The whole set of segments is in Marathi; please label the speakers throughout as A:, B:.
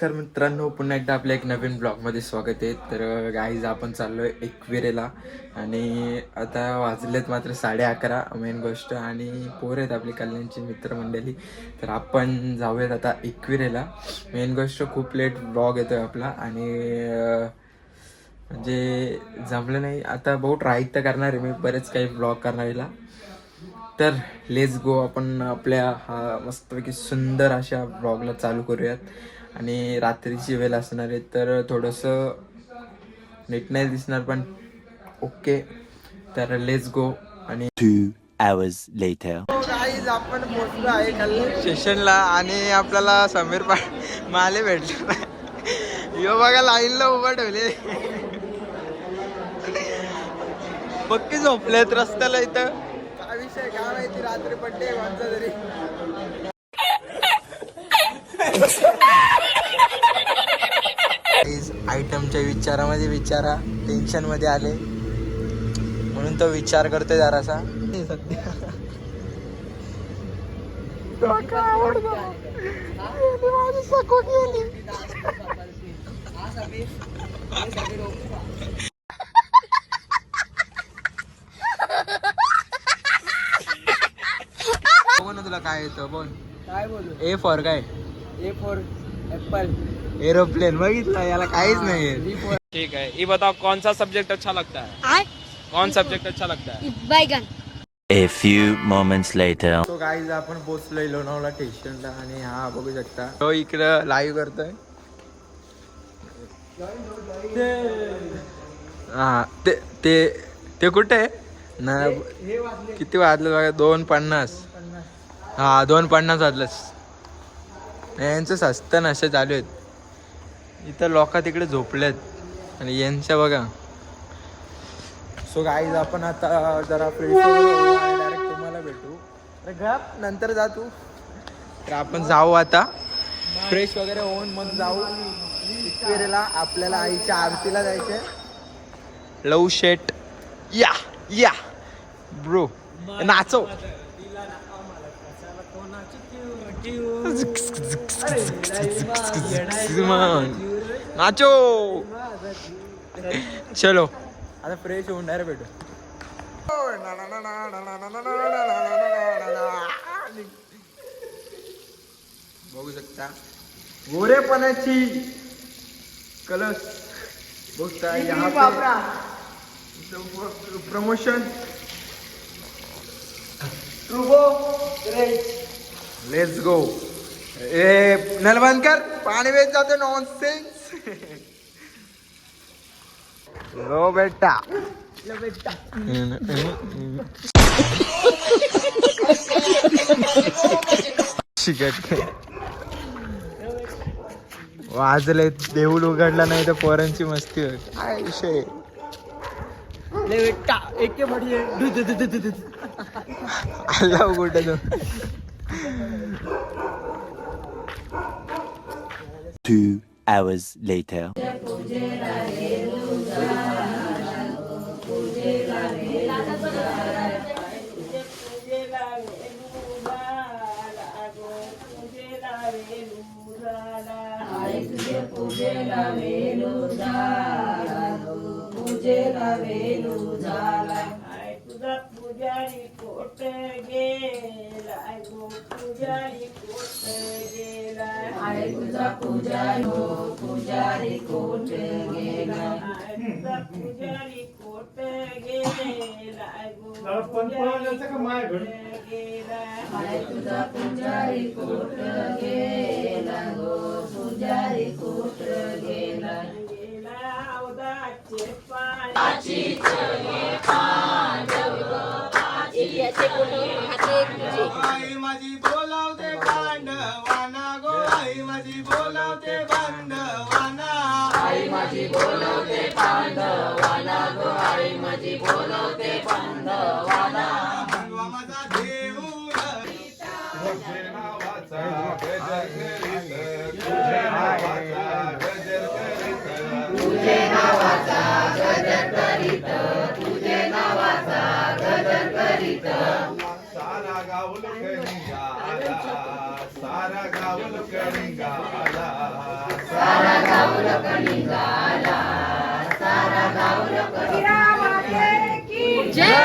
A: नमस्कार मित्रांनो, पुन्हा एकदा आपल्या एक नवीन ब्लॉगमध्ये स्वागत आहे. तर गाईज आपण चाललोय एकविरेला आणि आता वाजलेत मात्र 11:30 मेन गोष्ट. आणि पोर आहेत आपली कल्याणची मित्रमंडळी. तर आपण जाऊयात आता एकविरेला. मेन गोष्ट खूप लेट ब्लॉग येतोय आपला आणि म्हणजे जमलं नाही. आता बहुत ट्राय तर करणार आहे मी, बरेच काही ब्लॉग करणारीला. तर लेट्स गो, आपण आपल्या हा मस्तपैकी सुंदर अशा ब्लॉगला चालू करूयात. आणि रात्रीची वेळ असणार आहे तर थोडंसं नीट नाही दिसणार पण ओके. तर लेट्स गो. आणि
B: 2 hours later.
A: गाईज आपण पोहोचलो आहे कल्याण स्टेशनला आणि आपल्याला समीर माले भेटले. यो बघा लाईनला उभा ठेवले, पक्की झोपलेत रस्त्याला. इथं काय विषय काय माहिती, रात्री पडले कोणता तरी. आयटमच्या विचारामध्ये विचारा, टेन्शन मध्ये आले म्हणून तो विचार करतोय जरासा. सध्या बोल तुला काय येतं, बोल
C: काय बोलू.
A: ए फॉर काय?
C: A for Apple.
A: एरोप्लेन बघितलं, याला काहीच नाही.
D: ठीक है, ये बताओ कौन सा सब्जेक्ट अच्छा लगता है? कौन सब्जेक्ट अच्छा लगता है?
E: बैगन.
B: A few moments later.
A: तो गाईज आपण पोहोचलोय लोणावळा स्टेशनला आणि हा बघू शकता तो इकडं लाईव्ह करतोय. हा ते ते ते कुठे आहे ना? किती वाजलं बघा, 2:50. हा 2:50 वाजलंच. यांचं सस्तं नशे चालू आहेत इथं. लोक तिकडे झोपलेत आणि यांच्या बघा. सो गाईज आपण आता जरा फ्रेश वगैरे होऊ आणि डायरेक्ट तुम्हाला भेटू. अरे गप, नंतर जा तू. तर आपण जाऊ आता फ्रेश वगैरे होऊन मग जाऊ एकविरेला. आपल्याला आईच्या आरतीला जायचंय. लव शेट या या ब्रो, नाचो. नाचो. चलो आता फ्रेश होऊन डायरेक्ट भेटू. बघू शकता गोरेपणाची कलश बघता. यहाँ प्रमोशन लेट्स गो. ए नल बंद कर, पाणी वेच जाते. नॉनसेन्स. लो बेटा. शिकट वाजले, देऊळ उघडला नाही तर पोरांची मस्ती होत. काय विषय आला कुठे तो.
B: 2 hours later.
F: पुजारी कोट गेला गो, पुजारी कोट गेला. आय तुझा पुजारी हो, पुजारी कोट गेला. आय तुझा पुजारी कोट गेला गो, पुजारी कोट गेला. आय तुझा पुजारी कोट गेला गो, पुजारी कोट गेला. गेला अवदाचे पाण्याची
C: आई माझी बोलावते पांडवाना गो, आई माझी बोलावते पांडवाना. आई माझी बोलावते पांडवाना गो, आई माझी बोलावते पांडवाना. पांडवा माझा देऊळ तुझे नावाचा गजर करीत, तुझे नावाचा गजर करीत, तुझे नावाचा गजर करीत, तुझे नावाचा गजर करीत. सारा गाव लुकणी गाला, सारा गाव लुकणी गाला,
F: माते की जय.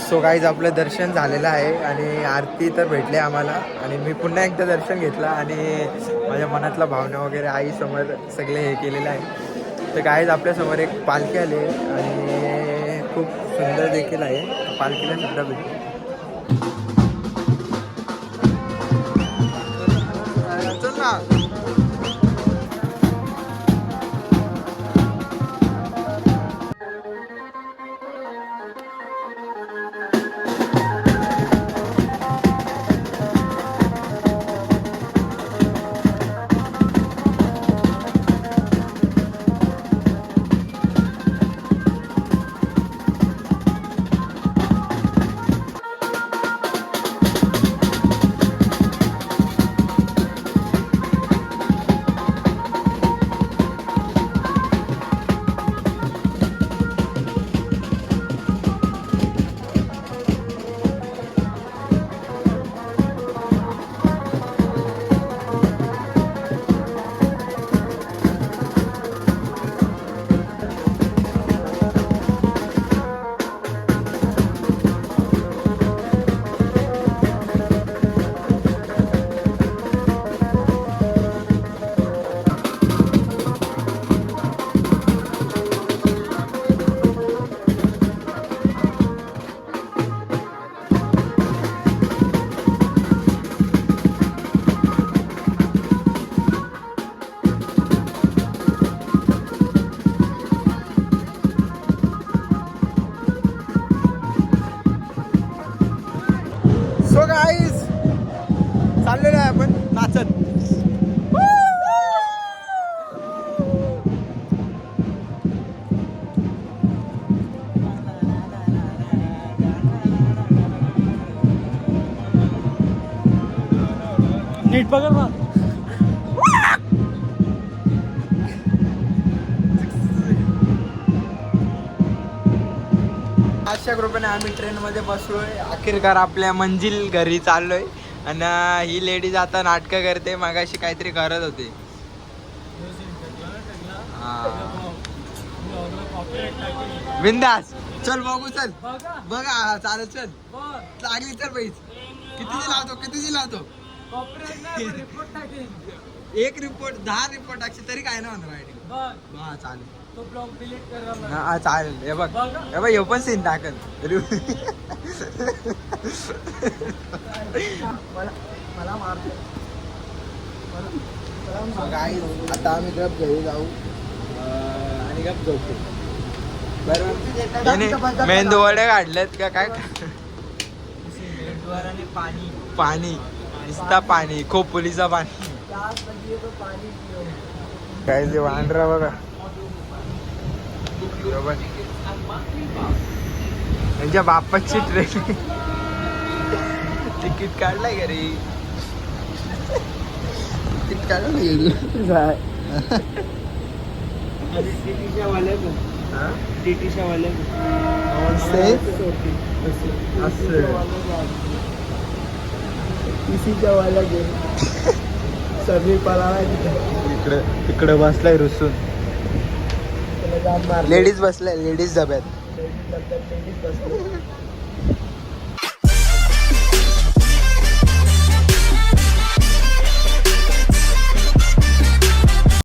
A: सो गाईज आपलं दर्शन झालेलं आहे आणि आरती तर भेटली आम्हाला आणि मी पुन्हा एकदा दर्शन घेतलं आणि माझ्या मनातला भावना वगैरे आईसमोर सगळे हे केलेलं आहे. तर गाईज आपल्यासमोर एक पालखी आली आहे आणि खूप सुंदर देखील आहे. पालखीला सुद्धा भेटली. चल ना. सो गाईज चाललेलो आहे आपण नाचत.
C: नीट बघा ना.
A: अशा ग्रुपने आम्ही ट्रेनमध्ये बसलोय. अखेरकार आपल्या मंजिल घरी चाललोय आणि ही लेडीज आता नाटकं करते. मागाशी काहीतरी करत होती. बिंदास चल बघू. चल बघा चालत. चल लागली चल पैस. किती लावतो एक रिपोर्ट 10 रिपोर्ट टाकशी तरी काय नाही होणार रायटिंग. हा चालेल.
C: तो ब्लॉग डिलीट कर.
A: हा चालेल. हे बघ हे पण सीन टाकल.
C: मला मारतो.
A: आता आम्ही गप घरी जाऊ आणि गप झोपू. बरोबर. मेंदू वडे काढलेत का काय. पाणी नुसता पाणी. खोपोलीचा पाणी. काय ते वांढरा बघा. बरोबर त्यांच्या बापाची ट्रेन. तिकीट काढलाय घरी. तिकीट काढलं
C: टीटीच्या वाल्या सर्वी पळाला
A: इकडे इकडे बसलाय रुसून.
C: जाम मारले.
A: लेडीज बसलाय लेडीज डब्यात.
C: लेडीज बसले